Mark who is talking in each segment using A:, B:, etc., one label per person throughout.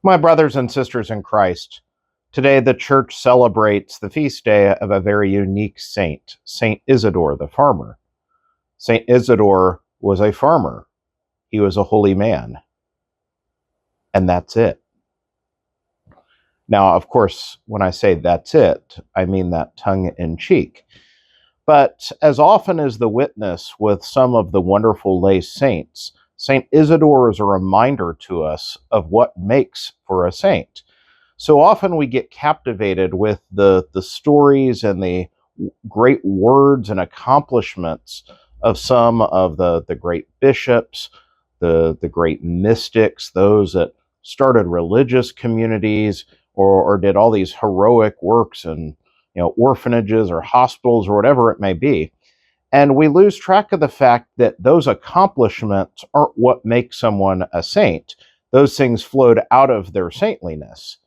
A: My brothers and sisters in Christ, today the Church celebrates the feast day of a very unique saint, Saint Isidore the farmer. Saint Isidore was a farmer. He was a holy man. And that's it. Now, of course, when I say that's it, I mean that tongue in cheek. But as often as the witness with some of the wonderful lay saints, Saint Isidore is a reminder to us of what makes for a saint. So often we get captivated with the stories and the great words and accomplishments of some of the great bishops, the great mystics, those that started religious communities or did all these heroic works in orphanages or hospitals or whatever it may be. And we lose track of the fact that those accomplishments aren't what makes someone a saint. Those things flowed out of their saintliness.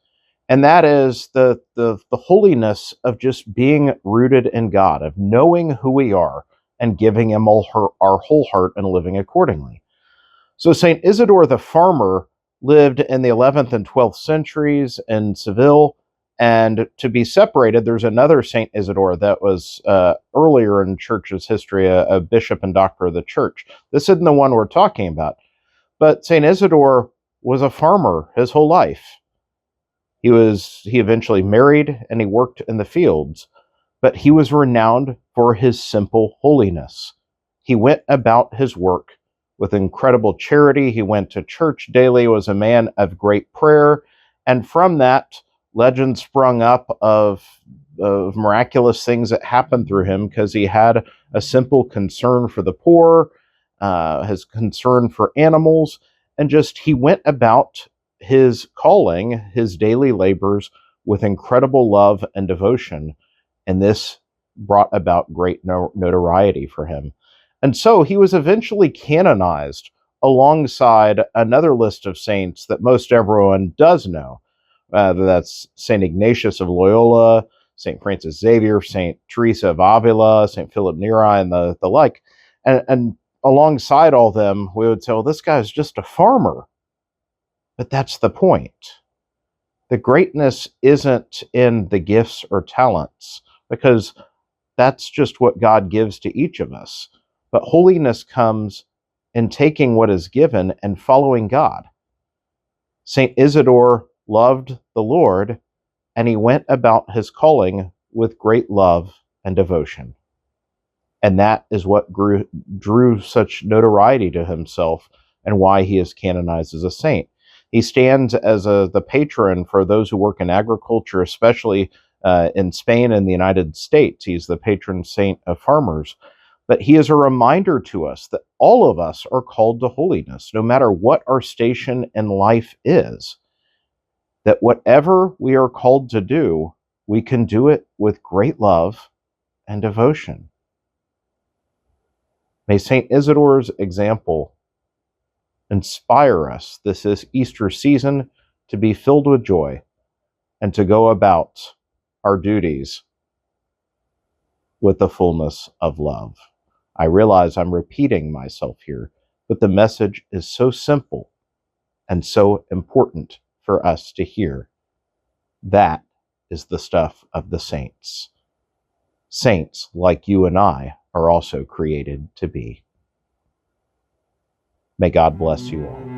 A: And that is the holiness of just being rooted in God, of knowing who we are and giving him our whole heart and living accordingly. So St. Isidore the farmer lived in the 11th and 12th centuries in Seville. And to be separated, there's another St. Isidore that was earlier in church's history, a bishop and doctor of the church. This isn't the one we're talking about. But St. Isidore was a farmer his whole life. He eventually married and he worked in the fields, but he was renowned for his simple holiness. He went about his work with incredible charity. He went to church daily, was a man of great prayer, and from that, legend sprung up of miraculous things that happened through him because he had a simple concern for the poor, his concern for animals, and just he went about his calling, his daily labors with incredible love and devotion, and this brought about great notoriety for him. And so he was eventually canonized alongside another list of saints that most everyone does know. That's St. Ignatius of Loyola, St. Francis Xavier, St. Teresa of Avila, St. Philip Neri, and the like. And alongside all them, we would say, well, this guy's just a farmer. But that's the point. The greatness isn't in the gifts or talents, because that's just what God gives to each of us. But holiness comes in taking what is given and following God. St. Isidore loved the Lord, and he went about his calling with great love and devotion. And that is what drew such notoriety to himself and why he is canonized as a saint. He stands as the patron for those who work in agriculture, especially in Spain and the United States. He's the patron saint of farmers. But he is a reminder to us that all of us are called to holiness, no matter what our station in life is. That whatever we are called to do, we can do it with great love and devotion. May St. Isidore's example inspire us this Easter season to be filled with joy and to go about our duties with the fullness of love. I realize I'm repeating myself here, but the message is so simple and so important for us to hear. That is the stuff of the saints. Saints, like you and I, are also created to be. May God bless you all.